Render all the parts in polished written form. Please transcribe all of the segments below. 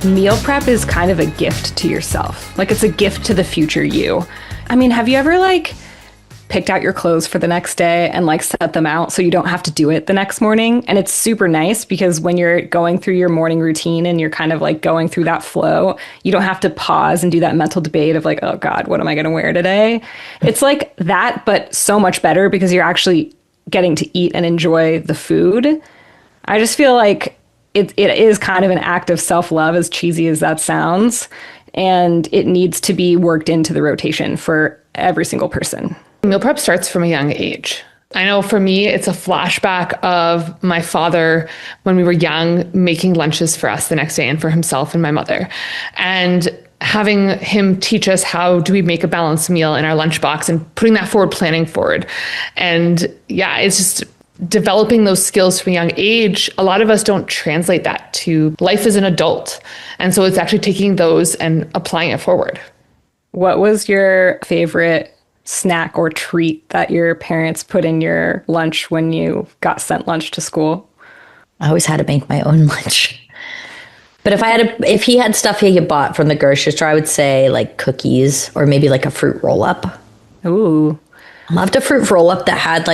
Meal prep is kind of a gift to yourself. Like, it's a gift to the future you. I mean, have you ever picked out your clothes for the next day and set them out so you don't have to do it the next morning? And it's super nice because when you're going through your morning routine and you're kind of going through that flow, you don't have to pause and do that mental debate of oh God, what am I going to wear today? It's like that, but so much better because you're actually getting to eat and enjoy the food. I just feel like it is kind of an act of self-love, as cheesy as that sounds. And it needs to be worked into the rotation for every single person. Meal prep starts from a young age. I know for me, it's a flashback of my father when we were young, making lunches for us the next day and for himself and my mother. And having him teach us how do we make a balanced meal in our lunchbox and putting that forward, planning forward. And yeah, it's just developing those skills from a young age. A lot of us don't translate that to life as an adult. And so it's actually taking those and applying it forward. What was your favorite snack or treat that your parents put in your lunch when you got sent lunch to school? I always had to make my own lunch. But if he had stuff he had bought from the grocery store, I would say cookies or maybe a fruit roll up. Ooh. I loved a fruit roll up that had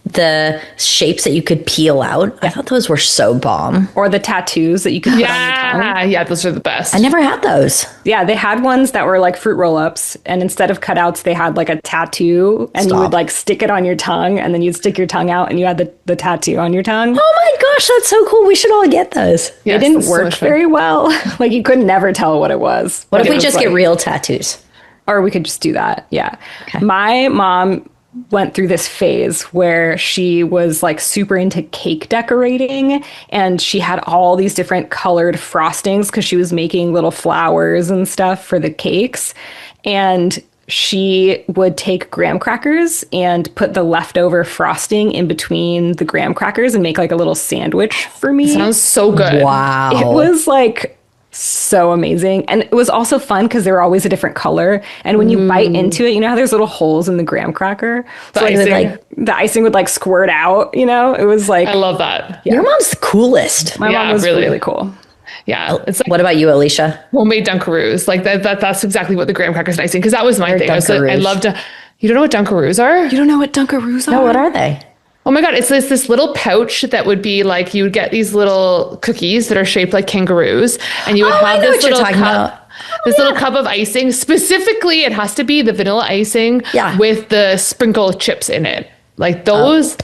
the shapes that you could peel out. I thought those were so bomb. Or the tattoos that you could put on your tongue. Yeah, those are the best. I never had those. Yeah, they had ones that were fruit roll-ups, and instead of cutouts, they had a tattoo, and you would stick it on your tongue, and then you'd stick your tongue out, and you had the tattoo on your tongue. Oh my gosh, that's so cool. We should all get those. Yes, they didn't work very well. You could never tell what it was. What if we just get real tattoos? Or we could just do that, yeah. Okay. My mom went through this phase where she was super into cake decorating, and she had all these different colored frostings because she was making little flowers and stuff for the cakes. And she would take graham crackers and put the leftover frosting in between the graham crackers and make a little sandwich for me. Sounds so good. Wow. It was so amazing. And it was also fun because they were always a different color. And when you bite into it, you know how there's little holes in the graham cracker? So the icing would squirt out, It was I love that. Yeah. Your mom's the coolest. My mom was really cool. Yeah. It's what about you, Alicia? Homemade Dunkaroos. That's exactly what the graham crackers and icing, because that was my thing. I loved you don't know what Dunkaroos are? You don't know what Dunkaroos are? No, what are they? Oh my God, it's this little pouch that would be you would get these little cookies that are shaped like kangaroos, and you would have this little cup. Little cup of icing. Specifically, it has to be the vanilla icing with the sprinkle chips in it. Those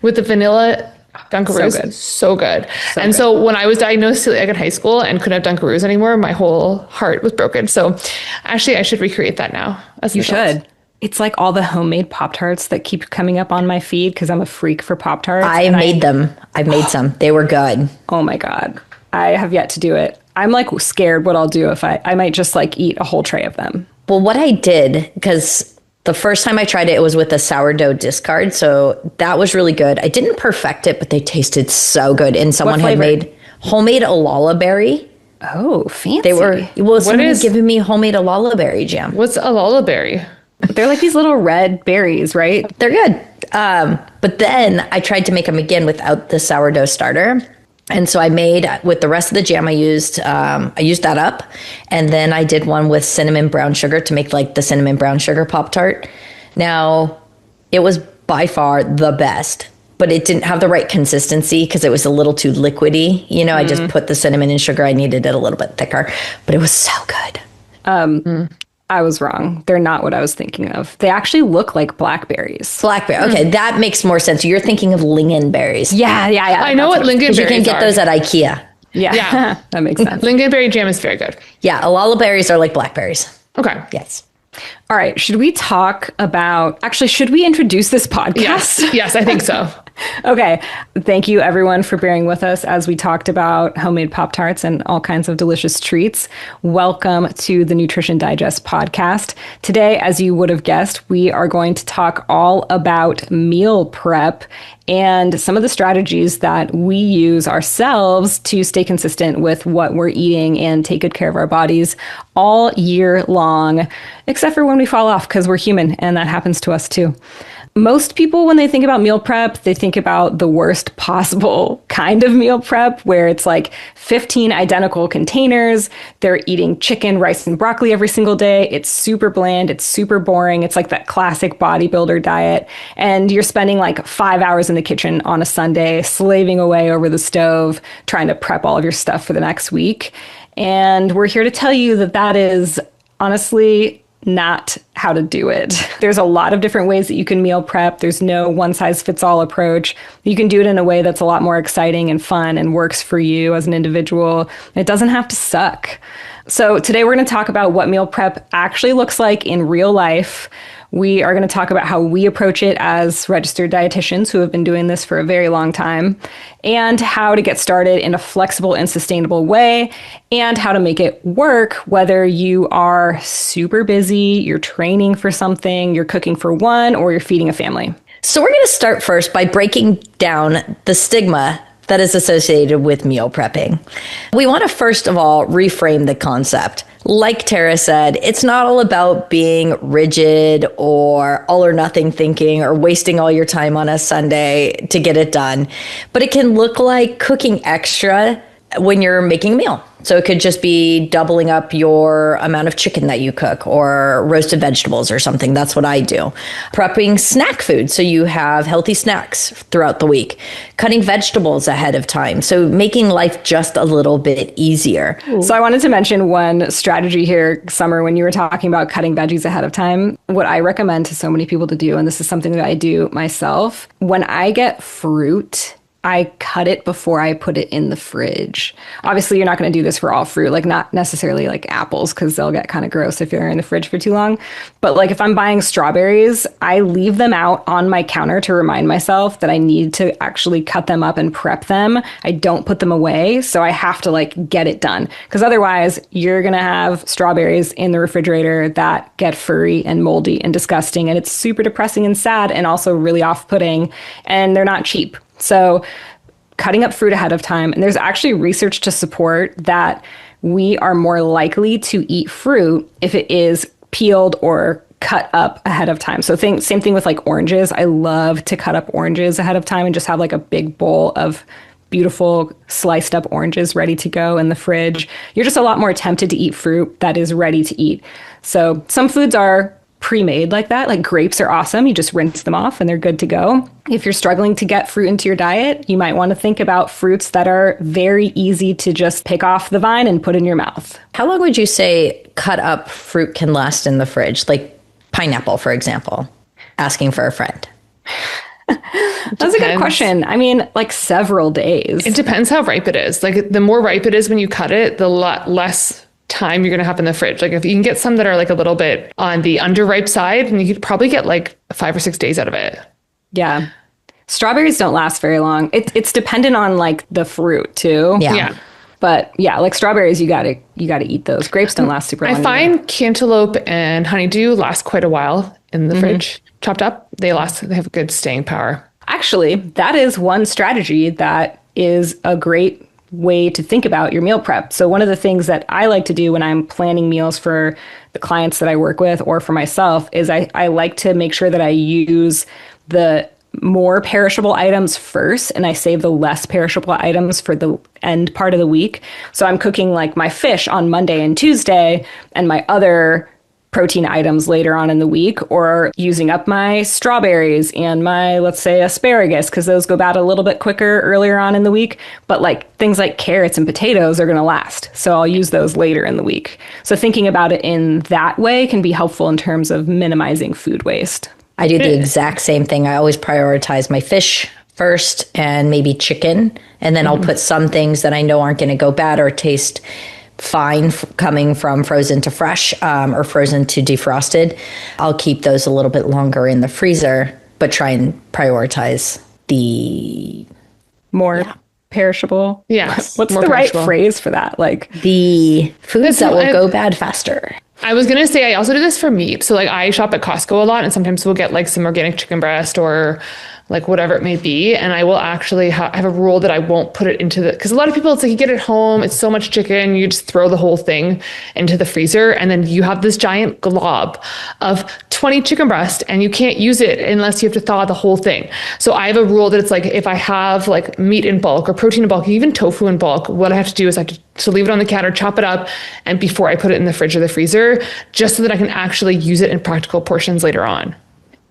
with the vanilla Dunkaroos. So good. So when I was diagnosed celiac in high school and couldn't have Dunkaroos anymore, my whole heart was broken. So actually, I should recreate that now. You should. It's all the homemade Pop-Tarts that keep coming up on my feed because I'm a freak for Pop-Tarts. I made them. I've made some. They were good. Oh my God. I have yet to do it. I'm scared what I'll do if I might just eat a whole tray of them. Well, what I did, because the first time I tried it, it was with a sourdough discard. So that was really good. I didn't perfect it, but they tasted so good. And someone had made homemade alala berry. Oh, fancy. They were, someone had given me homemade alala berry jam. What's alala berry? They're these little red berries, right? They're good. But then I tried to make them again without the sourdough starter. And so I made, with the rest of the jam, I used that up. And then I did one with cinnamon brown sugar to make the cinnamon brown sugar Pop-Tart. Now, it was by far the best, but it didn't have the right consistency because it was a little too liquidy. I just put the cinnamon and sugar. I needed it a little bit thicker, but it was so good. I was wrong. They're not what I was thinking of. They actually look like blackberries. Blackberry. Okay, that makes more sense. You're thinking of lingonberries. Yeah. I know what lingonberries are. You can get those at IKEA. Yeah. That makes sense. Lingonberry jam is very good. Yeah, alala berries are like blackberries. Okay. Yes. All right. Should we talk about... Actually, should we introduce this podcast? Yes, I think so. Okay. Thank you, everyone, for bearing with us as we talked about homemade Pop-Tarts and all kinds of delicious treats. Welcome to the Nutrition Digest podcast. Today, as you would have guessed, we are going to talk all about meal prep and some of the strategies that we use ourselves to stay consistent with what we're eating and take good care of our bodies all year long, except for when we fall off because we're human and that happens to us too. most people, when they think about meal prep, they think about the worst possible kind of meal prep, where it's like 15 identical containers. They're eating chicken, rice, and broccoli every single day. It's super bland. It's super boring. It's like that classic bodybuilder diet. And you're spending like 5 hours in the kitchen on a Sunday, slaving away over the stove, trying to prep all of your stuff for the next week. And we're here to tell you that that is honestly not how to do it. There's a lot of different ways that you can meal prep. There's no one size fits all approach. You can do it in a way that's a lot more exciting and fun and works for you as an individual. It doesn't have to suck. So today we're going to talk about what meal prep actually looks like in real life. We are going to talk about how we approach it as registered dietitians who have been doing this for a very long time, and how to get started in a flexible and sustainable way, and how to make it work, whether you are super busy, you're training for something, you're cooking for one, or you're feeding a family. So we're going to start first by breaking down the stigma that is associated with meal prepping. We want to first of all reframe the concept. Like Tara said, it's not all about being rigid or all or nothing thinking or wasting all your time on a Sunday to get it done. But it can look like cooking extra when you're making a meal. So it could just be doubling up your amount of chicken that you cook, or roasted vegetables or something. That's what I do. Prepping snack food so you have healthy snacks throughout the week. Cutting vegetables ahead of time. So making life just a little bit easier. So I wanted to mention one strategy here, Summer, when you were talking about cutting veggies ahead of time. What I recommend to so many people to do, and this is something that I do myself, when I get fruit, I cut it before I put it in the fridge. Obviously, you're not going to do this for all fruit, like not necessarily like apples, because they'll get kind of gross if you're in the fridge for too long. But like if I'm buying strawberries, I leave them out on my counter to remind myself that I need to actually cut them up and prep them. I don't put them away. So I have to like get it done, because otherwise you're going to have strawberries in the refrigerator that get furry and moldy and disgusting. And it's super depressing and sad, and also really off-putting, and they're not cheap. So cutting up fruit ahead of time, and there's actually research to support that we are more likely to eat fruit if it is peeled or cut up ahead of time. So same thing with like oranges. I love to cut up oranges ahead of time and just have like a big bowl of beautiful sliced up oranges ready to go in the fridge. You're just a lot more tempted to eat fruit that is ready to eat. So some foods are pre-made like that. Like grapes are awesome. You just rinse them off and they're good to go. If you're struggling to get fruit into your diet, you might want to think about fruits that are very easy to just pick off the vine and put in your mouth. How long would you say cut up fruit can last in the fridge? Like pineapple, for example, asking for a friend. That's a good question. I mean, like several days. It depends how ripe it is. Like the more ripe it is when you cut it, the less time you're going to have in the fridge. Like if you can get some that are like a little bit on the underripe side, and you could probably get like 5 or 6 days out of it. Yeah. Strawberries don't last very long. It's dependent on like the fruit too. Yeah. But yeah, like strawberries, you gotta eat those. Grapes don't last super long. I find cantaloupe and honeydew last quite a while in the fridge. Chopped up, they have a good staying power. Actually, that is one strategy that is a great way to think about your meal prep. So one of the things that I like to do when I'm planning meals for the clients that I work with or for myself is I like to make sure that I use the more perishable items first, and I save the less perishable items for the end part of the week. So I'm cooking like my fish on Monday and Tuesday, and my other protein items later on in the week, or using up my strawberries and my, let's say, asparagus, because those go bad a little bit quicker earlier on in the week. But like things like carrots and potatoes are going to last. So I'll use those later in the week. So thinking about it in that way can be helpful in terms of minimizing food waste. I do the exact same thing. I always prioritize my fish first and maybe chicken. And then I'll put some things that I know aren't going to go bad or taste fine coming from frozen to fresh or frozen to defrosted. I'll keep those a little bit longer in the freezer, but try and prioritize the more perishable. Yes. What's the right phrase for that? Like the foods that will go bad faster. I was going to say, I also do this for meat. So like I shop at Costco a lot, and sometimes we'll get like some organic chicken breast or like whatever it may be. And I will actually have a rule that I won't put it into because a lot of people, it's like you get it home, it's so much chicken, you just throw the whole thing into the freezer, and then you have this giant glob of 20 chicken breast and you can't use it unless you have to thaw the whole thing. So I have a rule that it's like, if I have like meat in bulk or protein in bulk, even tofu in bulk, what I have to do is I have to leave it on the counter, chop it up, and before I put it in the fridge or the freezer, just so that I can actually use it in practical portions later on.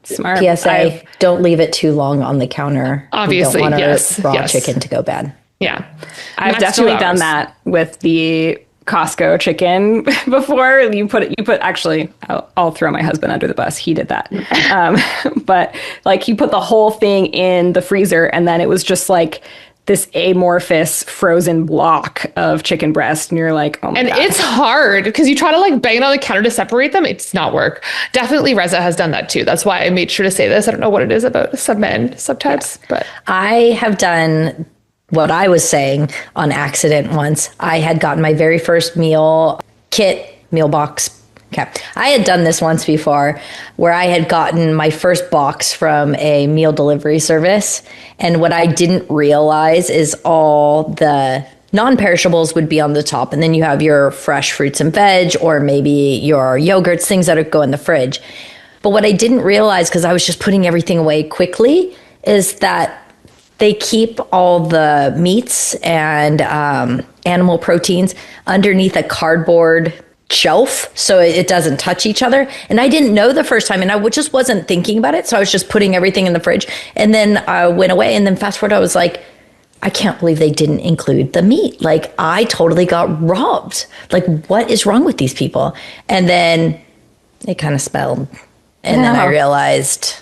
Smart. PSA, don't leave it too long on the counter. Obviously, you don't want yes. raw chicken to go bad. Yeah. I've definitely done that with the Costco chicken before. Actually, I'll throw my husband under the bus. He did that. But like he put the whole thing in the freezer and then it was just like this amorphous frozen block of chicken breast. And you're like, oh my God. And it's hard because you try to like bang it on the counter to separate them. It's not work. Definitely Reza has done that too. That's why I made sure to say this. I don't know what it is about some men, subtypes, but I have done what I was saying on accident once. I had gotten my very first meal box. Okay. I had done this once before where I had gotten my first box from a meal delivery service. And what I didn't realize is all the non-perishables would be on the top. And then you have your fresh fruits and veg, or maybe your yogurts, things that go in the fridge. But what I didn't realize, because I was just putting everything away quickly, is that they keep all the meats and animal proteins underneath a cardboard shelf so it doesn't touch each other. And I didn't know the first time, and I just wasn't thinking about it. So I was just putting everything in the fridge. And then I went away, and then fast forward, I was like, I can't believe they didn't include the meat. Like, I totally got robbed. Like, what is wrong with these people? And then it kind of spelled. And then I realized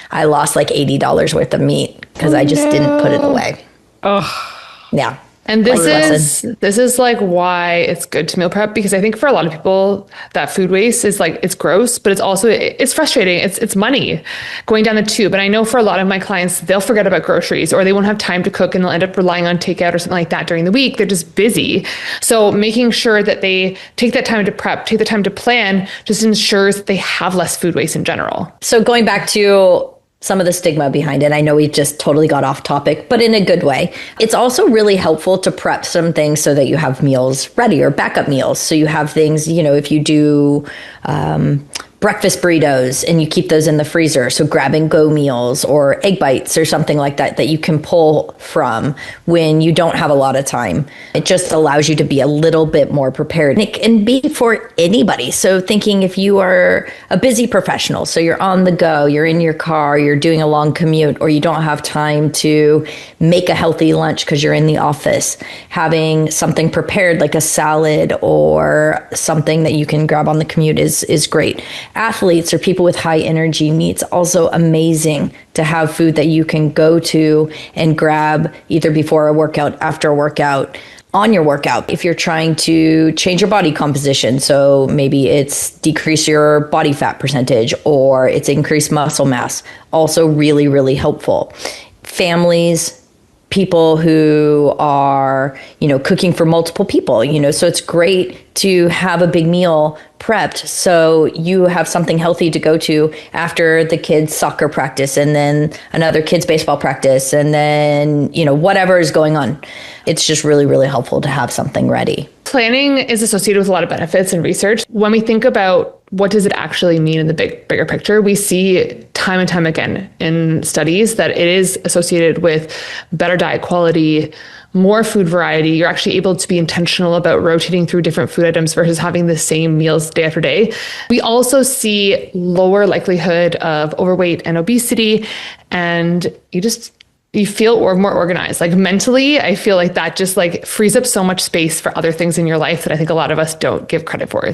I lost like $80 worth of meat because I just didn't put it away. Oh, yeah. And this is like why it's good to meal prep, because I think for a lot of people that food waste is like, it's gross, but it's frustrating. It's money going down the tube. And I know for a lot of my clients, they'll forget about groceries or they won't have time to cook and they'll end up relying on takeout or something like that during the week. They're just busy. So making sure that they take that time to prep, take the time to plan, just ensures that they have less food waste in general. So going back to some of the stigma behind it. I know we just totally got off topic, but in a good way. It's also really helpful to prep some things so that you have meals ready or backup meals. So you have things, if you do breakfast burritos and you keep those in the freezer. So grab and go meals or egg bites or something like that you can pull from when you don't have a lot of time. It just allows you to be a little bit more prepared. And it can be for anybody. So thinking if you are a busy professional, so you're on the go, you're in your car, you're doing a long commute, or you don't have time to make a healthy lunch because you're in the office, having something prepared like a salad or something that you can grab on the commute is great. Athletes or people with high energy needs, also amazing to have food that you can go to and grab either before a workout, after a workout, on your workout. If you're trying to change your body composition, so maybe it's decrease your body fat percentage or it's increase muscle mass, also really, really helpful. Families, people who are, cooking for multiple people, so it's great to have a big meal prepped so you have something healthy to go to after the kids' soccer practice and then another kids' baseball practice and then, whatever is going on. It's just really, really helpful to have something ready. Planning is associated with a lot of benefits in research. When we think about what does it actually mean in the bigger picture, we see time and time again in studies that it is associated with better diet quality, more food variety. You're actually able to be intentional about rotating through different food items versus having the same meals day after day. We also see lower likelihood of overweight and obesity, and you feel more organized. Like mentally, I feel like that just like frees up so much space for other things in your life that I think a lot of us don't give credit for.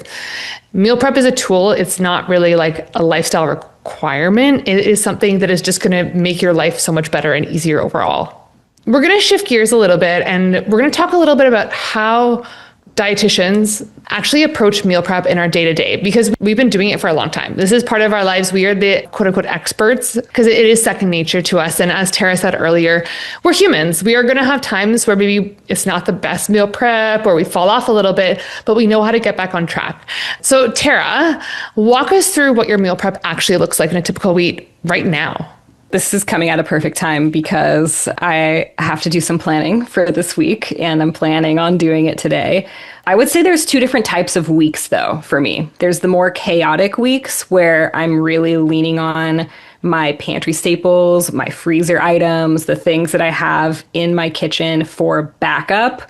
Meal prep is a tool. It's not really like a lifestyle requirement. It is something that is just going to make your life so much better and easier overall. We're going to shift gears a little bit and we're going to talk a little bit about how dietitians actually approach meal prep in our day-to-day, because we've been doing it for a long time. This is part of our lives. We are the quote unquote experts because it is second nature to us. And as Tara said earlier, we're humans. We are going to have times where maybe it's not the best meal prep or we fall off a little bit, but we know how to get back on track. So Tara, walk us through what your meal prep actually looks like in a typical week right now. this is coming at a perfect time because I have to do some planning for this week and I'm planning on doing it today. I would say there's two different types of weeks though for me. There's the more chaotic weeks where I'm really leaning on my pantry staples, my freezer items, the things that I have in my kitchen for backup,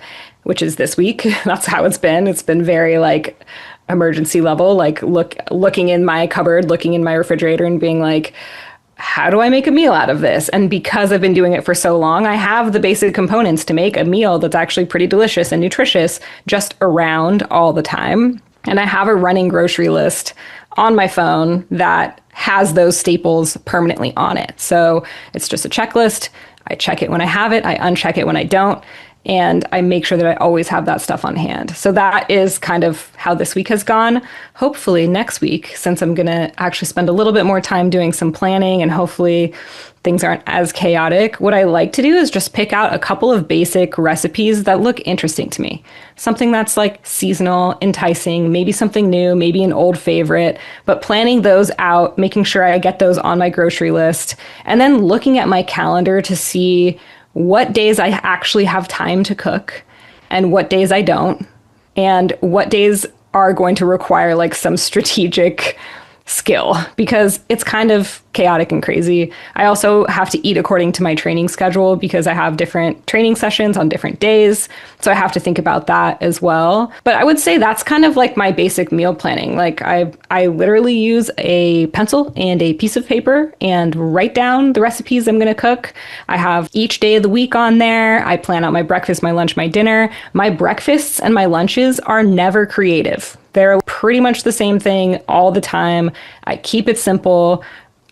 which is this week. That's how it's been. It's been very like emergency level, like looking in my cupboard, looking in my refrigerator and being like, how do I make a meal out of this? And because I've been doing it for so long, I have the basic components to make a meal that's actually pretty delicious and nutritious just around all the time. And I have a running grocery list on my phone that has those staples permanently on it. So it's just a checklist. I check it when I have it. I uncheck it when I don't. And I make sure that I always have that stuff on hand. So that is kind of how this week has gone. Hopefully next week, since I'm going to actually spend a little bit more time doing some planning and hopefully things aren't as chaotic, what I like to do is just pick out a couple of basic recipes that look interesting to me. Something that's like seasonal, enticing, maybe something new, maybe an old favorite, but planning those out, making sure I get those on my grocery list, and then looking at my calendar to see what days I actually have time to cook and what days I don't, and what days are going to require like some strategic skill because it's kind of chaotic and crazy. I also have to eat according to my training schedule because I have different training sessions on different days. So I have to think about that as well. But I would say that's kind of like my basic meal planning. Like I literally use a pencil and a piece of paper and write down the recipes I'm going to cook. I have each day of the week on there. I plan out my breakfast, my lunch, my dinner. My breakfasts and my lunches are never creative. They're pretty much the same thing all the time. I keep it simple.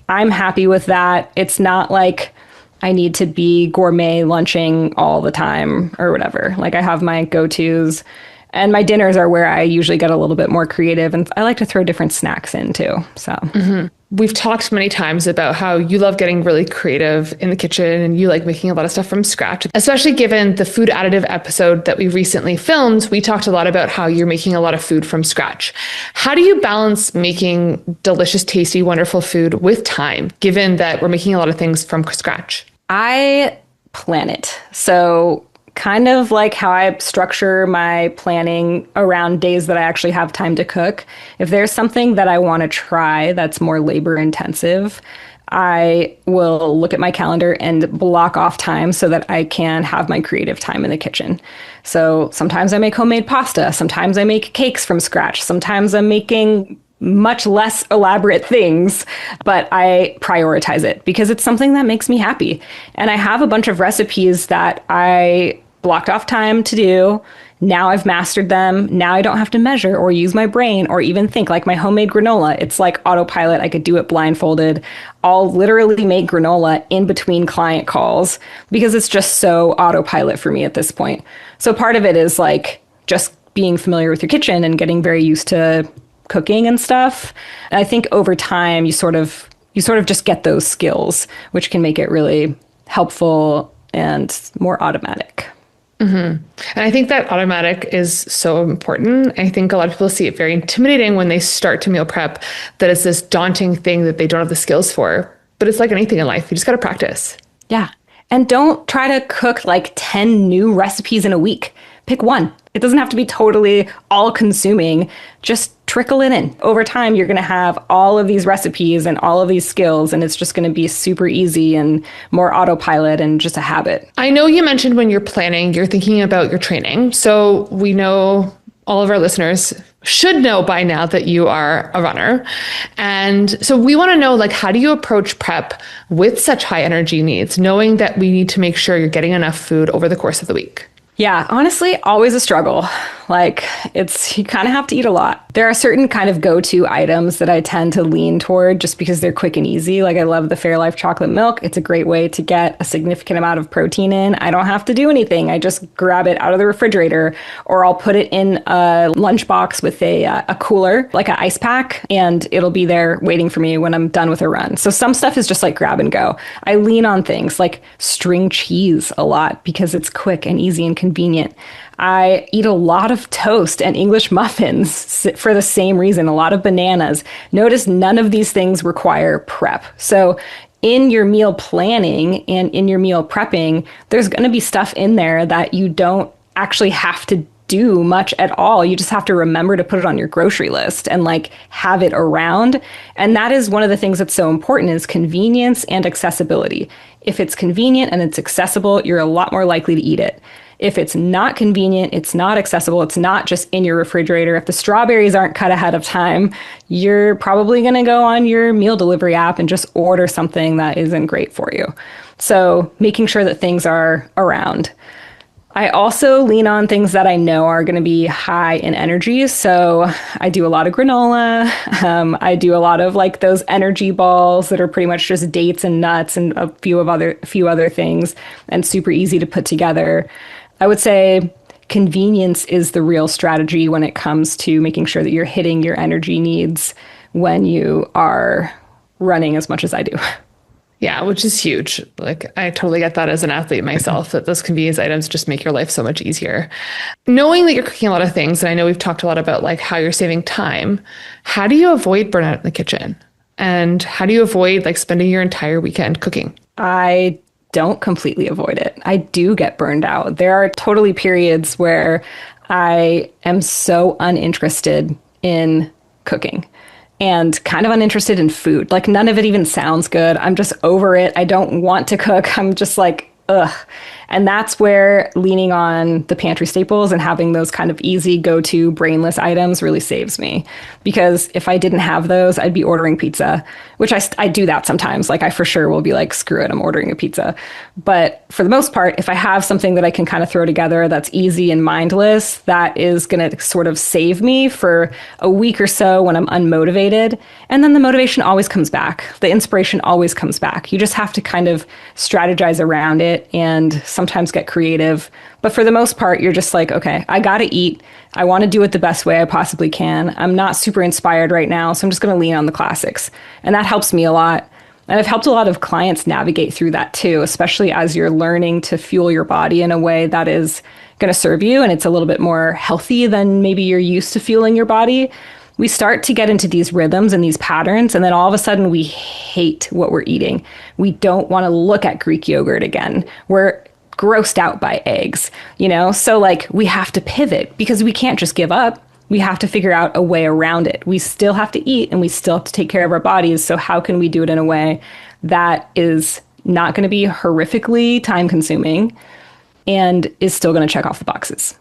I'm happy with that. It's not like I need to be gourmet lunching all the time or whatever. Like I have my go-tos and my dinners are where I usually get a little bit more creative and I like to throw different snacks in too. So We've talked many times about how you love getting really creative in the kitchen and you like making a lot of stuff from scratch, especially given the food additive episode that we recently filmed. We talked a lot about how you're making a lot of food from scratch. How do you balance making delicious, tasty, wonderful food with time, given that we're making a lot of things from scratch? I plan it. So kind of like how I structure my planning around days that I actually have time to cook. If there's something that I want to try that's more labor intensive, I will look at my calendar and block off time so that I can have my creative time in the kitchen. So sometimes I make homemade pasta. Sometimes I make cakes from scratch. Sometimes I'm making much less elaborate things, but I prioritize it because it's something that makes me happy. And I have a bunch of recipes that I blocked off time to do. Now I've mastered them. Now I don't have to measure or use my brain or even think. Like my homemade granola, it's like autopilot. I could do it blindfolded. I'll literally make granola in between client calls because it's just so autopilot for me at this point. So part of it is like just being familiar with your kitchen and getting very used to cooking and stuff. And I think over time you sort of just get those skills, which can make it really helpful and more automatic. And I think that automatic is so important. I think a lot of people see it very intimidating when they start to meal prep, that it's this daunting thing that they don't have the skills for. But it's like anything in life. You just got to practice. Yeah. And don't try to cook like 10 new recipes in a week. Pick one. It doesn't have to be totally all consuming. Just trickle it in. Over time, you're going to have all of these recipes and all of these skills, and it's just going to be super easy and more autopilot and just a habit. I know you mentioned when you're planning, you're thinking about your training. So we know all of our listeners should know by now that you are a runner. And so we want to know, like, how do you approach prep with such high energy needs, knowing that we need to make sure you're getting enough food over the course of the week? Yeah, honestly, always a struggle. Like you kind of have to eat a lot. There are certain kind of go-to items that I tend to lean toward just because they're quick and easy. Like I love the Fairlife chocolate milk. It's a great way to get a significant amount of protein in. I don't have to do anything. I just grab it out of the refrigerator or I'll put it in a lunchbox with a cooler, like an ice pack, and it'll be there waiting for me when I'm done with a run. So some stuff is just like grab and go. I lean on things like string cheese a lot because it's quick and easy and convenient. I eat a lot of toast and English muffins for the same reason, a lot of bananas. Notice none of these things require prep. So in your meal planning and in your meal prepping, there's going to be stuff in there that you don't actually have to do much at all. You just have to remember to put it on your grocery list and like have it around. And that is one of the things that's so important is convenience and accessibility. If it's convenient and it's accessible, you're a lot more likely to eat it. If it's not convenient, it's not accessible, it's not just in your refrigerator. If the strawberries aren't cut ahead of time, you're probably going to go on your meal delivery app and just order something that isn't great for you. So making sure that things are around. I also lean on things that I know are going to be high in energy. So I do a lot of granola. I do a lot of like those energy balls that are pretty much just dates and nuts and a few other things, and super easy to put together. I would say convenience is the real strategy when it comes to making sure that you're hitting your energy needs when you are running as much as I do. Yeah, which is huge. Like, I totally get that as an athlete myself, that those convenience items just make your life so much easier. Knowing that you're cooking a lot of things, and I know we've talked a lot about like how you're saving time, how do you avoid burnout in the kitchen? And how do you avoid like spending your entire weekend cooking? I don't completely avoid it. I do get burned out. There are totally periods where I am so uninterested in cooking and kind of uninterested in food. Like none of it even sounds good. I'm just over it. I don't want to cook. I'm just like, ugh. And that's where leaning on the pantry staples and having those kind of easy go-to brainless items really saves me. Because if I didn't have those, I'd be ordering pizza, which I do that sometimes. Like I for sure will be like, screw it, I'm ordering a pizza. But for the most part, if I have something that I can kind of throw together that's easy and mindless, that is going to sort of save me for a week or so when I'm unmotivated. And then the motivation always comes back. The inspiration always comes back. You just have to kind of strategize around it and sometimes get creative. But for the most part, you're just like, okay, I got to eat. I want to do it the best way I possibly can. I'm not super inspired right now, so I'm just going to lean on the classics. And that helps me a lot. And I've helped a lot of clients navigate through that too, especially as you're learning to fuel your body in a way that is going to serve you. And it's a little bit more healthy than maybe you're used to fueling your body. We start to get into these rhythms and these patterns, and then all of a sudden we hate what we're eating. We don't want to look at Greek yogurt again. We're grossed out by eggs, you know? So like we have to pivot because we can't just give up. We have to figure out a way around it. We still have to eat and we still have to take care of our bodies. So how can we do it in a way that is not going to be horrifically time consuming and is still going to check off the boxes?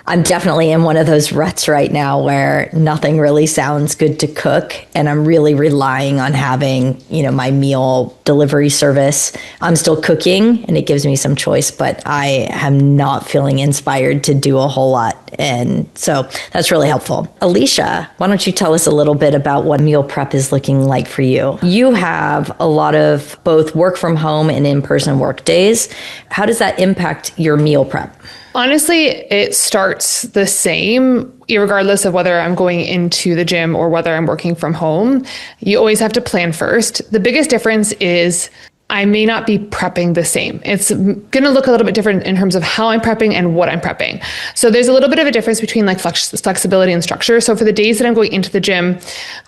I'm definitely in one of those ruts right now where nothing really sounds good to cook. And I'm really relying on having, my meal delivery service. I'm still cooking and it gives me some choice, but I am not feeling inspired to do a whole lot. And so that's really helpful. Alicia, why don't you tell us a little bit about what meal prep is looking like for you? You have a lot of both work from home and in-person work days. How does that impact your meal prep? Honestly, it starts the same, regardless of whether I'm going into the gym or whether I'm working from home. You always have to plan first. The biggest difference is I may not be prepping the same. It's going to look a little bit different in terms of how I'm prepping and what I'm prepping. So there's a little bit of a difference between like flexibility and structure. So for the days that I'm going into the gym,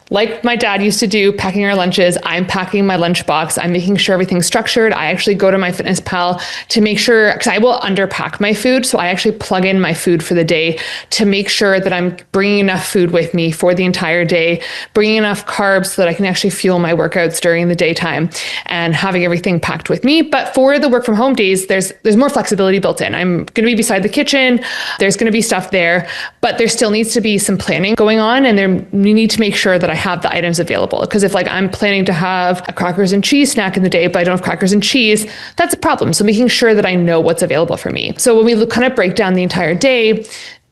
like my dad used to do, packing our lunches, I'm packing my lunchbox. I'm making sure everything's structured. I actually go to my Fitness Pal to make sure, because I will underpack my food. So I actually plug in my food for the day to make sure that I'm bringing enough food with me for the entire day, bringing enough carbs so that I can actually fuel my workouts during the daytime and having everything packed with me. But for the work from home days, there's more flexibility built in. I'm going to be beside the kitchen. There's going to be stuff there, but there still needs to be some planning going on. And we need to make sure that I have the items available. Because if like I'm planning to have a crackers and cheese snack in the day, but I don't have crackers and cheese, that's a problem. So making sure that I know what's available for me. So when we kind of break down the entire day,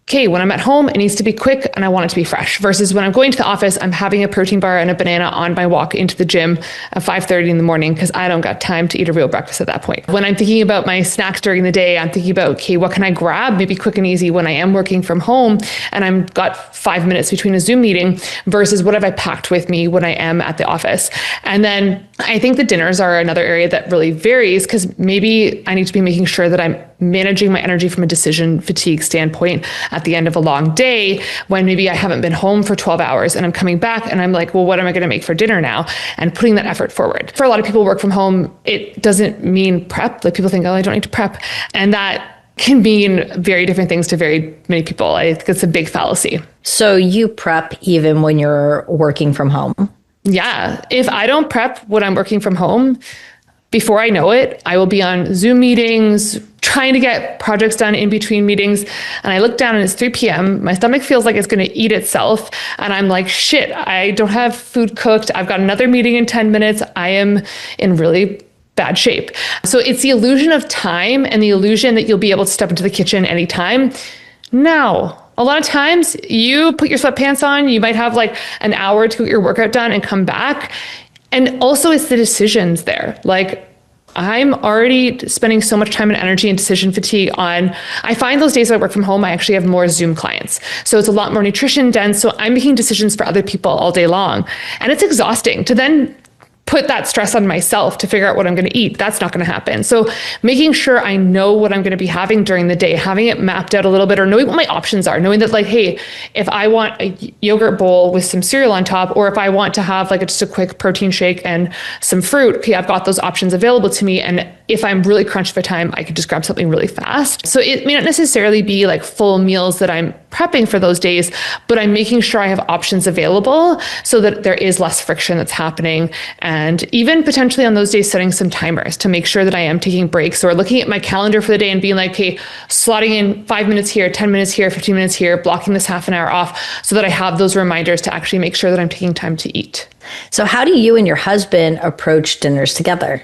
okay, when I'm at home, it needs to be quick and I want it to be fresh versus when I'm going to the office, I'm having a protein bar and a banana on my walk into the gym at 5:30 in the morning because I don't got time to eat a real breakfast at that point. When I'm thinking about my snacks during the day, I'm thinking about, okay, what can I grab maybe quick and easy when I am working from home and I'm got 5 minutes between a Zoom meeting versus what have I packed with me when I am at the office. And then I think the dinners are another area that really varies because maybe I need to be making sure that I'm managing my energy from a decision fatigue standpoint at at the end of a long day when maybe I haven't been home for 12 hours and I'm coming back and I'm like, well, what am I going to make for dinner now? And putting that effort forward. For a lot of people who work from home, it doesn't mean prep. Like people think, oh, I don't need to prep. And that can mean very different things to very many people. I think it's a big fallacy. So you prep even when you're working from home? Yeah. If I don't prep when I'm working from home, before I know it, I will be on Zoom meetings, trying to get projects done in between meetings. And I look down and it's 3 p.m. My stomach feels like it's going to eat itself. And I'm like, shit, I don't have food cooked. I've got another meeting in 10 minutes. I am in really bad shape. So it's the illusion of time and the illusion that you'll be able to step into the kitchen anytime. Now, a lot of times you put your sweatpants on, you might have like an hour to get your workout done and come back. And also it's the decisions there. Like I'm already spending so much time and energy and decision fatigue on, I find those days I work from home, I actually have more Zoom clients. So it's a lot more nutrition dense. So I'm making decisions for other people all day long. And it's exhausting to then put that stress on myself to figure out what I'm going to eat. That's not going to happen. So making sure I know what I'm going to be having during the day, having it mapped out a little bit, or knowing what my options are, knowing that like, hey, if I want a yogurt bowl with some cereal on top, or if I want to have like just a quick protein shake and some fruit, okay, I've got those options available to me. And if I'm really crunched for time, I could just grab something really fast. So it may not necessarily be like full meals that I'm prepping for those days, but I'm making sure I have options available so that there is less friction that's happening. And even potentially on those days, setting some timers to make sure that I am taking breaks, or looking at my calendar for the day and being like, okay, slotting in 5 minutes here, 10 minutes here, 15 minutes here, blocking this half an hour off so that I have those reminders to actually make sure that I'm taking time to eat. So how do you and your husband approach dinners together?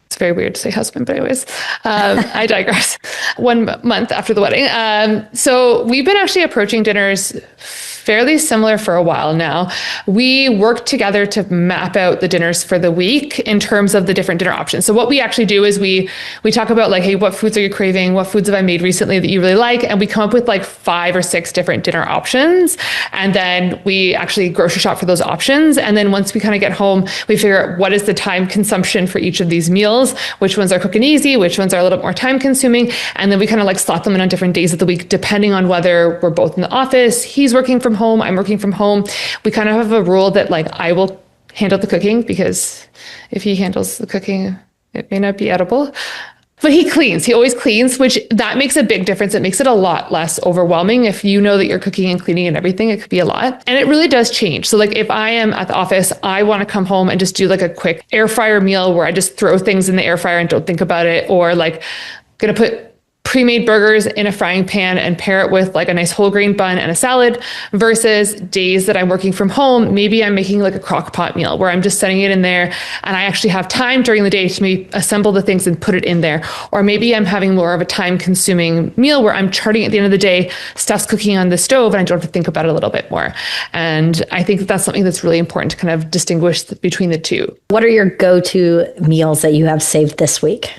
It's very weird to say husband, but anyways, I digress. 1 month after the wedding. So we've been actually approaching dinners fairly similar for a while now. We work together to map out the dinners for the week in terms of the different dinner options. So what we actually do is we talk about like, hey, what foods are you craving? What foods have I made recently that you really like? And we come up with like 5 or 6 different dinner options. And then we actually grocery shop for those options. And then once we kind of get home, we figure out what is the time consumption for each of these meals, which ones are quick and easy, which ones are a little bit more time consuming. And then we kind of like slot them in on different days of the week, depending on whether we're both in the office, he's working from home, I'm working from home. We kind of have a rule that like I will handle the cooking, because if he handles the cooking, it may not be edible. But he cleans. He always cleans, which that makes a big difference. It makes it a lot less overwhelming. If you know that you're cooking and cleaning and everything, it could be a lot. And it really does change. So like if I am at the office, I want to come home and just do like a quick air fryer meal where I just throw things in the air fryer and don't think about it, or like going to put pre-made burgers in a frying pan and pair it with like a nice whole grain bun and a salad, versus days that I'm working from home. Maybe I'm making like a crock pot meal where I'm just setting it in there and I actually have time during the day to maybe assemble the things and put it in there. Or maybe I'm having more of a time consuming meal where I'm charting at the end of the day, stuff's cooking on the stove and I don't have to think about it a little bit more. And I think that that's something that's really important to kind of distinguish between the two. What are your go-to meals that you have saved this week?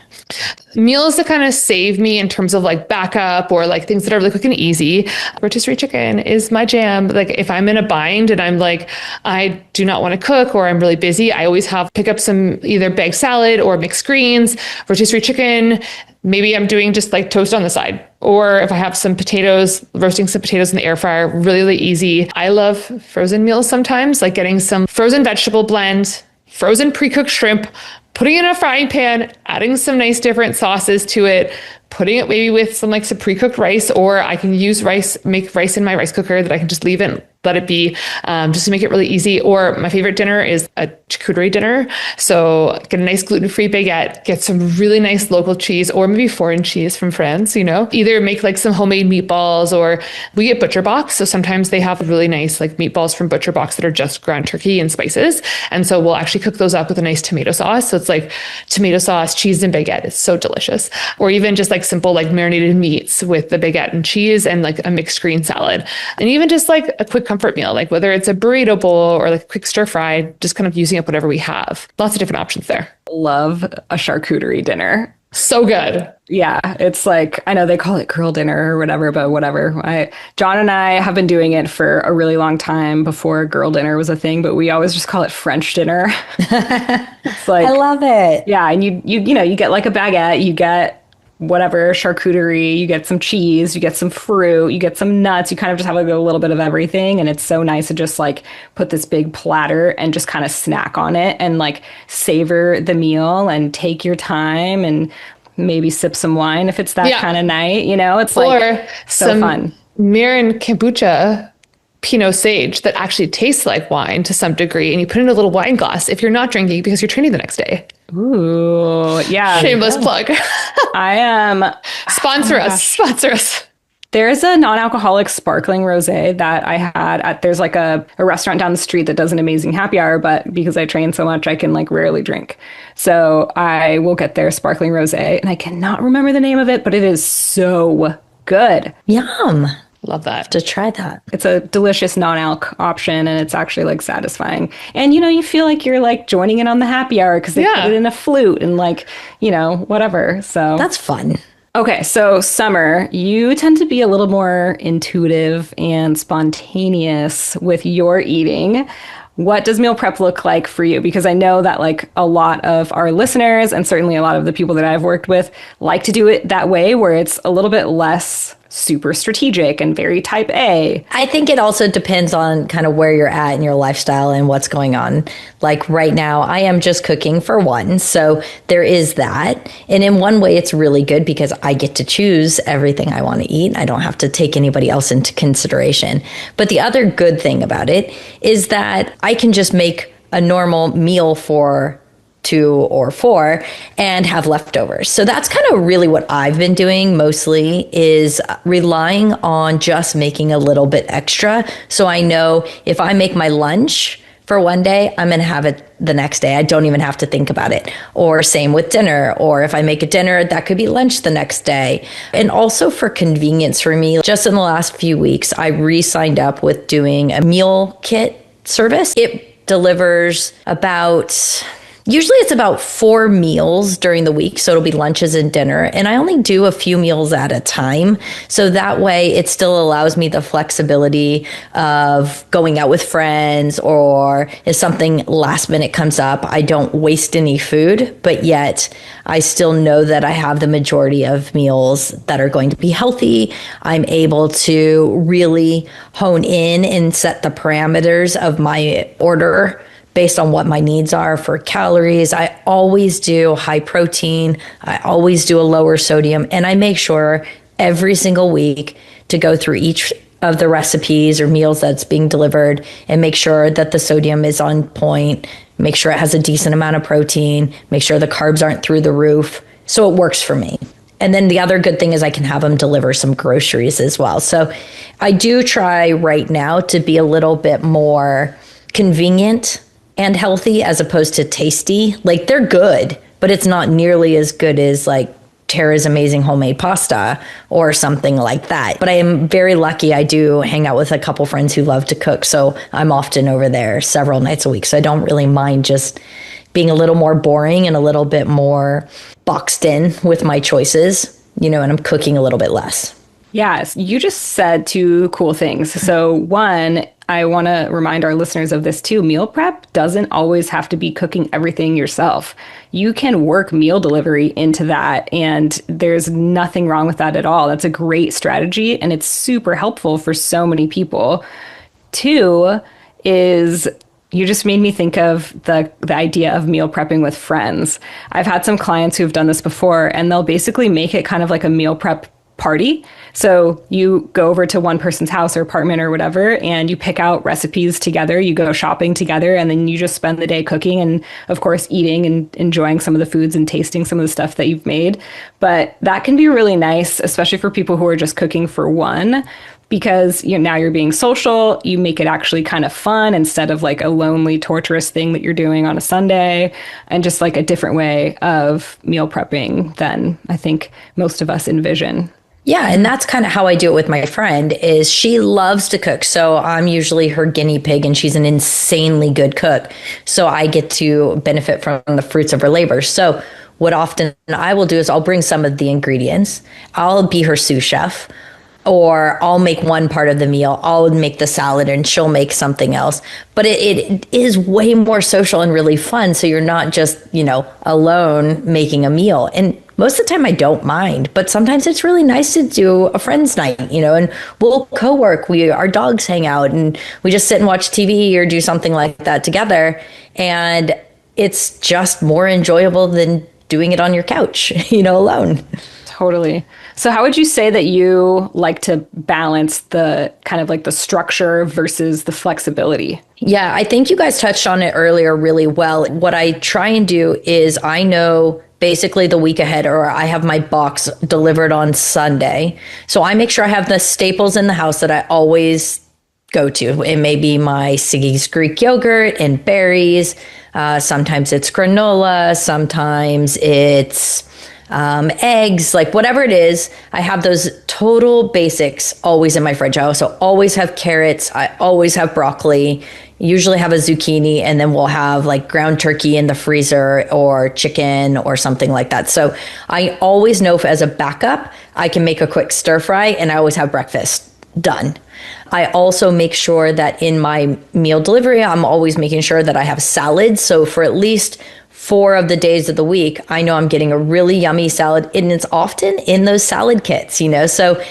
Meals that kind of save me in terms of like backup or like things that are really quick and easy. Rotisserie chicken is my jam. Like if I'm in a bind and I'm like, I do not want to cook or I'm really busy, I always pick up some either baked salad or mixed greens, rotisserie chicken. Maybe I'm doing just like toast on the side. Or if I have some potatoes, roasting some potatoes in the air fryer, really, really easy. I love frozen meals sometimes, like getting some frozen vegetable blend, frozen pre-cooked shrimp, putting it in a frying pan, adding some nice different sauces to it, putting it maybe with some pre-cooked rice, or I can use make rice in my rice cooker that I can just leave and let it be, just to make it really easy. Or my favorite dinner is a charcuterie dinner. So get a nice gluten-free baguette, get some really nice local cheese or maybe foreign cheese from France, either make like some homemade meatballs, or we get Butcher Box. So sometimes they have really nice like meatballs from Butcher Box that are just ground turkey and spices. And so we'll actually cook those up with a nice tomato sauce. So it's like tomato sauce, cheese and baguette. It's so delicious. Or even just like simple like marinated meats with the baguette and cheese and like a mixed green salad. And even just like a quick comfort meal, like whether it's a burrito bowl or like a quick stir fry, just kind of using up whatever we have. Lots of different options there. Love a charcuterie dinner. So good. Yeah, it's like, I know they call it girl dinner or whatever, but whatever. John and I have been doing it for a really long time before girl dinner was a thing, but we always just call it French dinner. It's like, I love it. Yeah, and you get like a baguette, you get whatever charcuterie, you get some cheese, you get some fruit, you get some nuts, you kind of just have like a little bit of everything. And it's so nice to just like put this big platter and just kind of snack on it and like savor the meal and take your time and maybe sip some wine if it's that kind of night, you know, it's like or so some fun. Mirin kombucha Pinot Sage that actually tastes like wine to some degree, and you put it in a little wine glass if you're not drinking because you're training the next day. Ooh, yeah. Shameless plug. I am. Sponsor us. Sponsor us. There's a non-alcoholic sparkling rosé that I had at, there's like a restaurant down the street that does an amazing happy hour, but because I train so much, I can like rarely drink. So I will get their sparkling rosé and I cannot remember the name of it, but it is so good. Yum. Love that. To try that. It's a delicious non-alc option and it's actually like satisfying. And you know, you feel like you're like joining in on the happy hour because they put it in a flute and like, you know, whatever. So that's fun. Okay, so Summer, you tend to be a little more intuitive and spontaneous with your eating. What does meal prep look like for you? Because I know that like a lot of our listeners and certainly a lot of the people that I've worked with like to do it that way where it's a little bit less super strategic and very type A. I think it also depends on kind of where you're at in your lifestyle and what's going on. Like right now, I am just cooking for one. So there is that. And in one way, it's really good because I get to choose everything I want to eat. I don't have to take anybody else into consideration. But the other good thing about it is that I can just make a normal meal for 2 or 4 and have leftovers. So that's kind of really what I've been doing mostly is relying on just making a little bit extra. So I know if I make my lunch for one day, I'm going to have it the next day. I don't even have to think about it. Or same with dinner. Or if I make a dinner, that could be lunch the next day. And also for convenience for me, just in the last few weeks, I re-signed up with doing a meal kit service. It delivers usually it's about 4 meals during the week. So it'll be lunches and dinner. And I only do a few meals at a time. So that way it still allows me the flexibility of going out with friends or if something last minute comes up, I don't waste any food, but yet I still know that I have the majority of meals that are going to be healthy. I'm able to really hone in and set the parameters of my order based on what my needs are for calories. I always do high protein. I always do a lower sodium. And I make sure every single week to go through each of the recipes or meals that's being delivered and make sure that the sodium is on point, make sure it has a decent amount of protein, make sure the carbs aren't through the roof. So it works for me. And then the other good thing is I can have them deliver some groceries as well. So I do try right now to be a little bit more convenient and healthy as opposed to tasty. Like they're good, but it's not nearly as good as like Tara's amazing homemade pasta or something like that. But I am very lucky. I do hang out with a couple friends who love to cook. So I'm often over there several nights a week. So I don't really mind just being a little more boring and a little bit more boxed in with my choices, you know, and I'm cooking a little bit less. Yes, you just said 2 cool things. So one, I want to remind our listeners of this too. Meal prep doesn't always have to be cooking everything yourself. You can work meal delivery into that, and there's nothing wrong with that at all. That's a great strategy, and it's super helpful for so many people. 2 is you just made me think of the idea of meal prepping with friends. I've had some clients who've done this before, and they'll basically make it kind of like a meal prep party. So you go over to one person's house or apartment or whatever, and you pick out recipes together, you go shopping together, and then you just spend the day cooking and of course eating and enjoying some of the foods and tasting some of the stuff that you've made. But that can be really nice, especially for people who are just cooking for one, because now you're being social, you make it actually kind of fun instead of like a lonely, torturous thing that you're doing on a Sunday, and just like a different way of meal prepping than I think most of us envision. Yeah, and that's kind of how I do it with my friend is she loves to cook. So I'm usually her guinea pig and she's an insanely good cook. So I get to benefit from the fruits of her labor. So what often I will do is I'll bring some of the ingredients. I'll be her sous chef, or I'll make one part of the meal. I'll make the salad and she'll make something else. But it is way more social and really fun. So you're not just, alone making a meal. And most of the time I don't mind, but sometimes it's really nice to do a friend's night, and we'll co-work. Our dogs hang out and we just sit and watch TV or do something like that together. And it's just more enjoyable than doing it on your couch, alone. Totally. So how would you say that you like to balance the kind of like the structure versus the flexibility? Yeah, I think you guys touched on it earlier really well. What I try and do is I know basically the week ahead, or I have my box delivered on Sunday. So I make sure I have the staples in the house that I always go to. It may be my Siggy's Greek yogurt and berries. Sometimes it's granola. Sometimes it's eggs, like whatever it is. I have those total basics always in my fridge. I also always have carrots. I always have broccoli, usually have a zucchini, and then we'll have like ground turkey in the freezer or chicken or something like that. So I always know if as a backup, I can make a quick stir fry, and I always have breakfast done. I also make sure that in my meal delivery, I'm always making sure that I have salads. So for at least 4 of the days of the week, I know I'm getting a really yummy salad, and it's often in those salad kits, so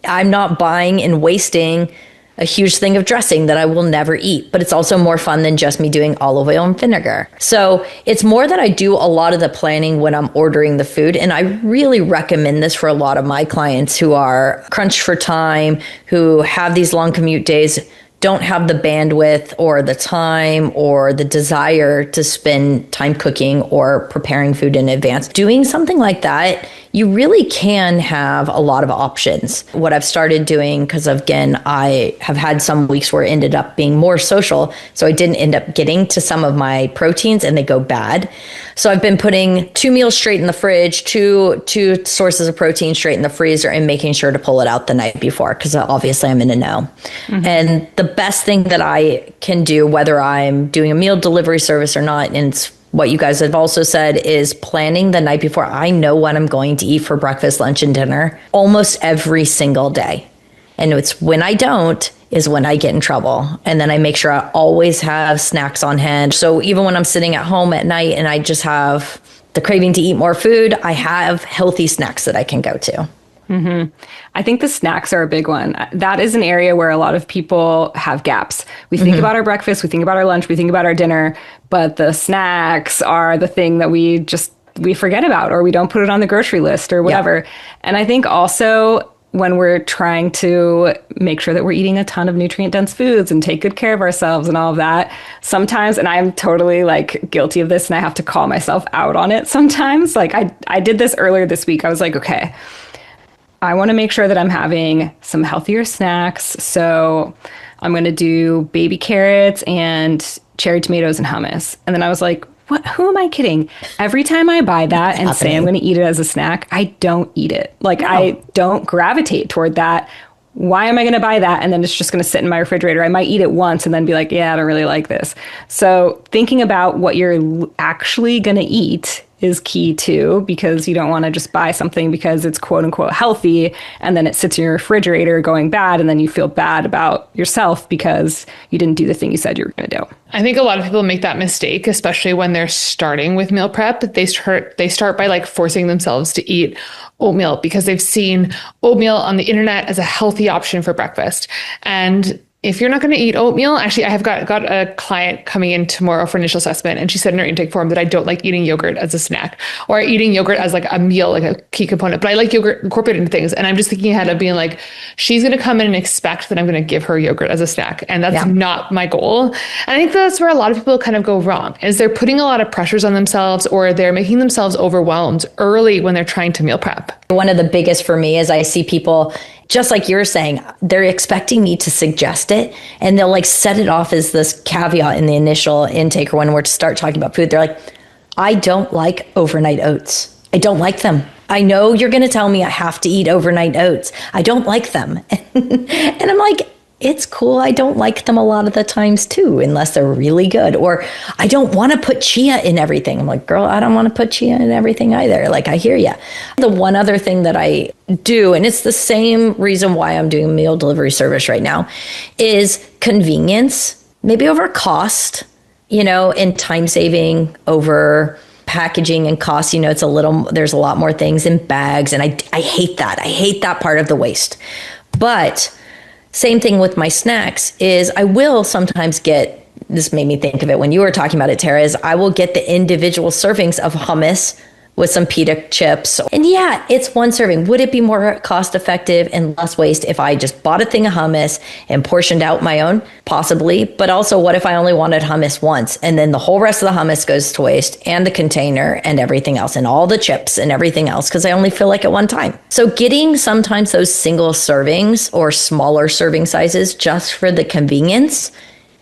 I'm not buying and wasting a huge thing of dressing that I will never eat, but it's also more fun than just me doing olive oil and vinegar. So it's more that I do a lot of the planning when I'm ordering the food. And I really recommend this for a lot of my clients who are crunched for time, who have these long commute days, don't have the bandwidth or the time or the desire to spend time cooking or preparing food in advance. Doing something like that, you really can have a lot of options. What I've started doing, because again, I have had some weeks where it ended up being more social, so I didn't end up getting to some of my proteins and they go bad. So I've been putting 2 meals straight in the fridge, two sources of protein straight in the freezer, and making sure to pull it out the night before, because obviously I'm in a know. Mm-hmm. And the best thing that I can do, whether I'm doing a meal delivery service or not, and it's what you guys have also said, is planning the night before. I know what I'm going to eat for breakfast, lunch, and dinner almost every single day. And it's when I don't is when I get in trouble. And then I make sure I always have snacks on hand. So even when I'm sitting at home at night and I just have the craving to eat more food, I have healthy snacks that I can go to. Mm-hmm. I think the snacks are a big one. That is an area where a lot of people have gaps. We think about our breakfast, we think about our lunch, we think about our dinner, but the snacks are the thing that we forget about, or we don't put it on the grocery list or whatever. Yeah. And I think also when we're trying to make sure that we're eating a ton of nutrient dense foods and take good care of ourselves and all of that, sometimes, and I'm totally like guilty of this and I have to call myself out on it sometimes. Like I did this earlier this week. I was like, okay, I want to make sure that I'm having some healthier snacks. So I'm going to do baby carrots and cherry tomatoes and hummus. And then I was like, what? Who am I kidding? Every time I buy that and say I'm going to eat it as a snack, I don't eat it. Like, no. I don't gravitate toward that. Why am I going to buy that? And then it's just going to sit in my refrigerator. I might eat it once and then be like, yeah, I don't really like this. So thinking about what you're actually going to eat is key too, because you don't want to just buy something because it's quote unquote healthy and then it sits in your refrigerator going bad and then you feel bad about yourself because you didn't do the thing you said you were going to do. I think a lot of people make that mistake, especially when they're starting with meal prep. They start by like forcing themselves to eat oatmeal because they've seen oatmeal on the internet as a healthy option for breakfast. And if you're not going to eat oatmeal, actually, I have got a client coming in tomorrow for initial assessment, and she said in her intake form that I don't like eating yogurt as a snack or eating yogurt as like a meal, like a key component, but I like yogurt incorporated into things. And I'm just thinking ahead of being like, she's going to come in and expect that I'm going to give her yogurt as a snack. And that's not my goal. And I think that's where a lot of people kind of go wrong, is they're putting a lot of pressures on themselves, or they're making themselves overwhelmed early when they're trying to meal prep. One of the biggest for me is I see people, just like you're saying, they're expecting me to suggest it, and they'll like set it off as this caveat in the initial intake or when we're to start talking about food. They're like, I don't like overnight oats. I don't like them. I know you're going to tell me I have to eat overnight oats. I don't like them. And I'm like, it's cool. I don't like them a lot of the times too, unless they're really good. Or I don't want to put chia in everything. I'm like, girl, I don't want to put chia in everything either. Like, I hear you. The one other thing that I do, and it's the same reason why I'm doing a meal delivery service right now, is convenience, maybe over cost, and time saving over packaging and cost, it's there's a lot more things in bags. And I hate that. I hate that part of the waste. But same thing with my snacks is I will sometimes get, this made me think of it when you were talking about it, Tara, is I will get the individual servings of hummus with some pita chips. And yeah, it's one serving. Would it be more cost effective and less waste if I just bought a thing of hummus and portioned out my own? Possibly. But also, what if I only wanted hummus once and then the whole rest of the hummus goes to waste and the container and everything else and all the chips and everything else because I only feel like it one time. So getting sometimes those single servings or smaller serving sizes just for the convenience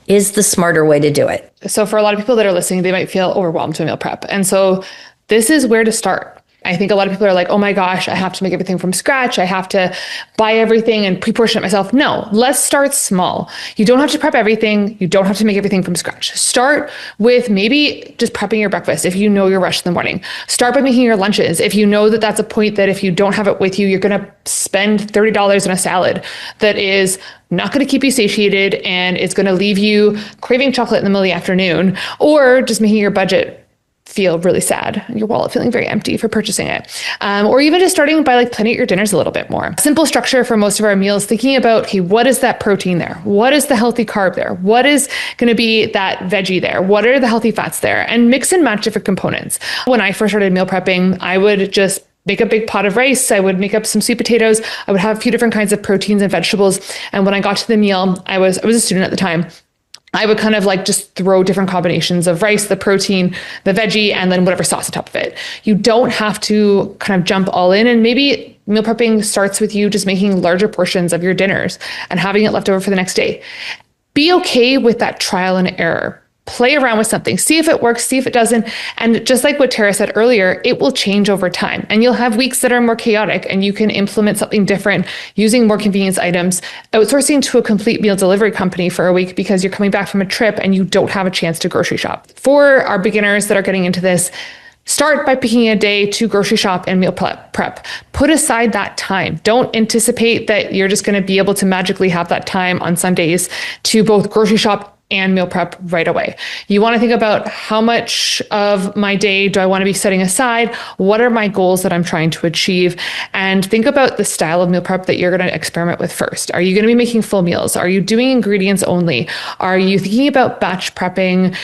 is the smarter way to do it. So for a lot of people that are listening, they might feel overwhelmed to meal prep. And so this is where to start. I think a lot of people are like, oh my gosh, I have to make everything from scratch. I have to buy everything and pre-portion it myself. No, let's start small. You don't have to prep everything. You don't have to make everything from scratch. Start with maybe just prepping your breakfast if you know you're rushed in the morning. Start by making your lunches. If you know that that's a point that if you don't have it with you, you're going to spend $30 on a salad that is not going to keep you satiated and it's going to leave you craving chocolate in the middle of the afternoon, or just making your budget feel really sad, your wallet feeling very empty for purchasing it. Or even just starting by planning your dinners a little bit more. Simple structure for most of our meals, thinking about, okay, what is that protein there? What is the healthy carb there? What is going to be that veggie there? What are the healthy fats there? And mix and match different components. When I first started meal prepping, I would just make a big pot of rice. I would make up some sweet potatoes. I would have a few different kinds of proteins and vegetables. And when I got to the meal, I was a student at the time. I would kind of just throw different combinations of rice, the protein, the veggie, and then whatever sauce on top of it. You don't have to kind of jump all in. And maybe meal prepping starts with you just making larger portions of your dinners and having it left over for the next day. Be okay with that trial and error. Play around with something, see if it works, see if it doesn't. And just like what Tara said earlier, it will change over time. And you'll have weeks that are more chaotic and you can implement something different using more convenience items, outsourcing to a complete meal delivery company for a week because you're coming back from a trip and you don't have a chance to grocery shop. For our beginners that are getting into this, start by picking a day to grocery shop and meal prep. Put aside that time. Don't anticipate that you're just going to be able to magically have that time on Sundays to both grocery shop and meal prep right away. You want to think about how much of my day do I want to be setting aside? What are my goals that I'm trying to achieve? And think about the style of meal prep that you're going to experiment with first. Are you going to be making full meals? Are you doing ingredients only? Are you thinking about batch prepping,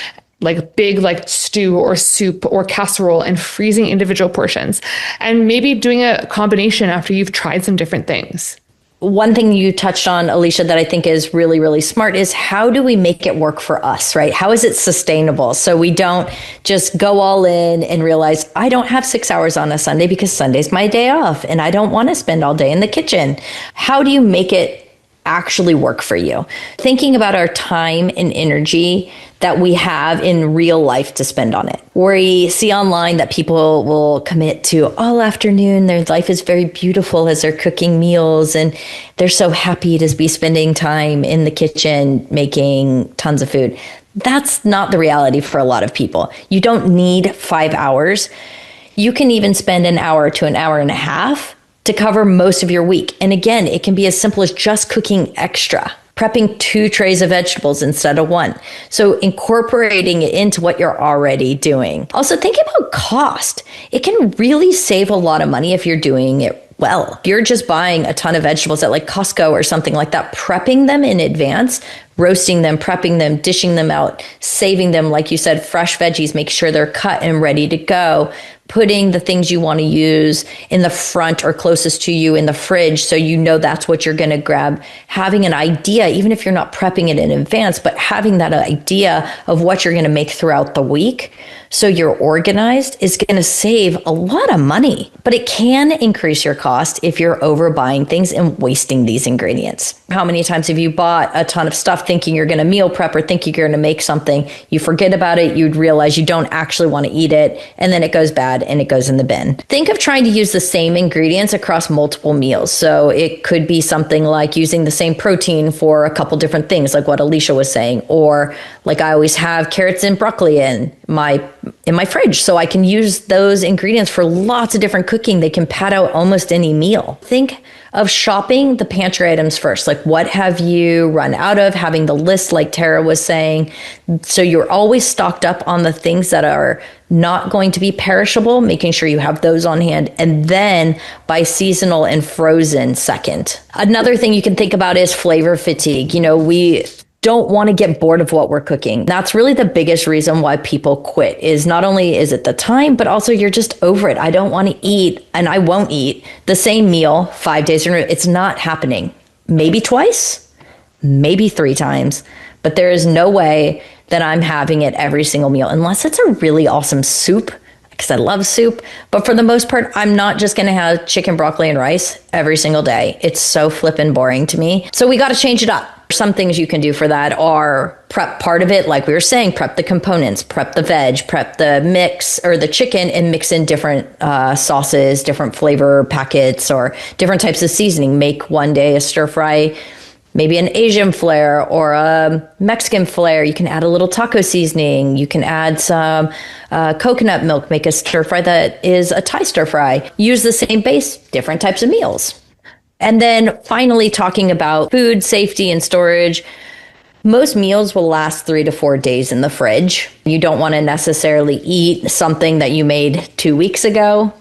big stew or soup or casserole and freezing individual portions? And maybe doing a combination after you've tried some different things. One thing you touched on, Alicia, that I think is really, really smart is how do we make it work for us, right? How is it sustainable? So we don't just go all in and realize I don't have 6 hours on a Sunday because Sunday's my day off and I don't want to spend all day in the kitchen. How do you make it actually work for you? Thinking about our time and energy that we have in real life to spend on it. We see online that people will commit to all afternoon. Their life is very beautiful as they're cooking meals and they're so happy to be spending time in the kitchen making tons of food. That's not the reality for a lot of people. You don't need 5 hours. You can even spend an hour to an hour and a half to cover most of your week. And again, it can be as simple as just cooking extra, prepping 2 trays of vegetables instead of 1. So incorporating it into what you're already doing. Also think about cost. It can really save a lot of money if you're doing it well. If you're just buying a ton of vegetables at Costco or something like that, prepping them in advance, roasting them, prepping them, dishing them out, saving them, like you said, fresh veggies, make sure they're cut and ready to go. Putting the things you want to use in the front or closest to you in the fridge so you know that's what you're going to grab. Having an idea, even if you're not prepping it in advance, but having that idea of what you're going to make throughout the week so you're organized is going to save a lot of money. But it can increase your cost if you're overbuying things and wasting these ingredients. How many times have you bought a ton of stuff thinking you're going to meal prep or thinking you're going to make something, you forget about it, you'd realize you don't actually want to eat it, and then it goes bad and it goes in the bin. Think of trying to use the same ingredients across multiple meals. So it could be something like using the same protein for a couple different things, like what Alicia was saying, or like I always have carrots and broccoli in my fridge, so I can use those ingredients for lots of different cooking. They can pad out almost any meal. Think of shopping the pantry items first. Like what have you run out of? Having the list like Tara was saying. So you're always stocked up on the things that are not going to be perishable, making sure you have those on hand, and then by seasonal and frozen second. Another thing you can think about is flavor fatigue. We don't want to get bored of what we're cooking. That's really the biggest reason why people quit, is not only is it the time, but also you're just over it. I don't want to eat, and I won't eat the same meal 5 days in a row. It's not happening. Maybe twice, maybe 3 times, but there is no way that I'm having it every single meal, unless it's a really awesome soup, because I love soup. But for the most part, I'm not just going to have chicken, broccoli, and rice every single day. It's so flippin' boring to me. So we got to change it up. Some things you can do for that are prep part of it. Like we were saying, prep the components, prep the veg, prep the mix or the chicken, and mix in different sauces, different flavor packets, or different types of seasoning. Make one day a stir fry, maybe an Asian flair or a Mexican flair. You can add a little taco seasoning. You can add some coconut milk, make a stir fry that is a Thai stir fry. Use the same base, different types of meals. And then finally, talking about food safety and storage. Most meals will last 3 to 4 days in the fridge. You don't want to necessarily eat something that you made 2 weeks ago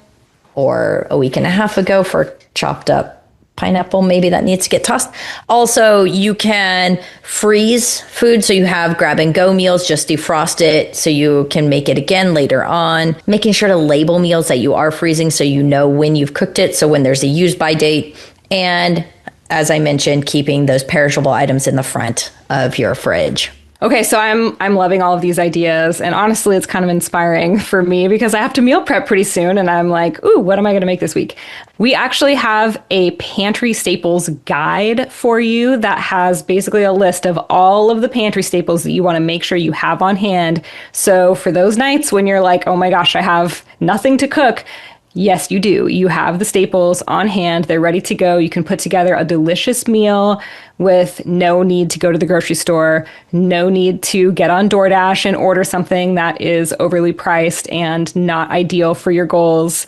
or a week and a half ago for chopped up pineapple, maybe that needs to get tossed. Also, you can freeze food. So you have grab and go meals, just defrost it so you can make it again later on. Making sure to label meals that you are freezing so you know when you've cooked it. So when there's a use by date. And as I mentioned, keeping those perishable items in the front of your fridge. Okay, so I'm loving all of these ideas, and honestly, it's kind of inspiring for me because I have to meal prep pretty soon, and I'm like, ooh, what am I going to make this week? We actually have a pantry staples guide for you that has basically a list of all of the pantry staples that you want to make sure you have on hand. So for those nights when you're like, oh my gosh, I have nothing to cook. Yes, you do. You have the staples on hand. They're ready to go. You can put together a delicious meal with no need to go to the grocery store, no need to get on DoorDash and order something that is overly priced and not ideal for your goals.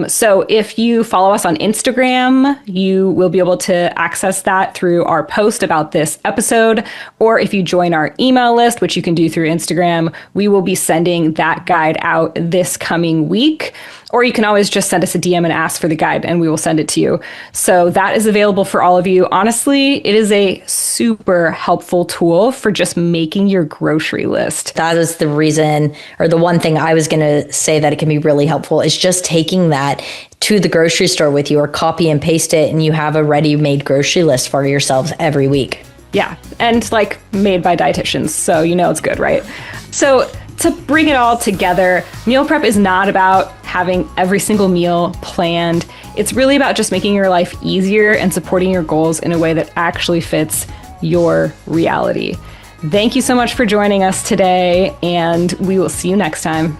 So if you follow us on Instagram, you will be able to access that through our post about this episode. Or if you join our email list, which you can do through Instagram, we will be sending that guide out this coming week. Or you can always just send us a DM and ask for the guide and we will send it to you. So that is available for all of you. Honestly, it is a super helpful tool for just making your grocery list. That is the reason, or the one thing I was going to say that it can be really helpful is just taking that to the grocery store with you, or copy and paste it, and you have a ready-made grocery list for yourselves every week. Yeah, and like made by dietitians, so you know it's good, right? So to bring it all together, meal prep is not about having every single meal planned. It's really about just making your life easier and supporting your goals in a way that actually fits your reality. Thank you so much for joining us today, and we will see you next time.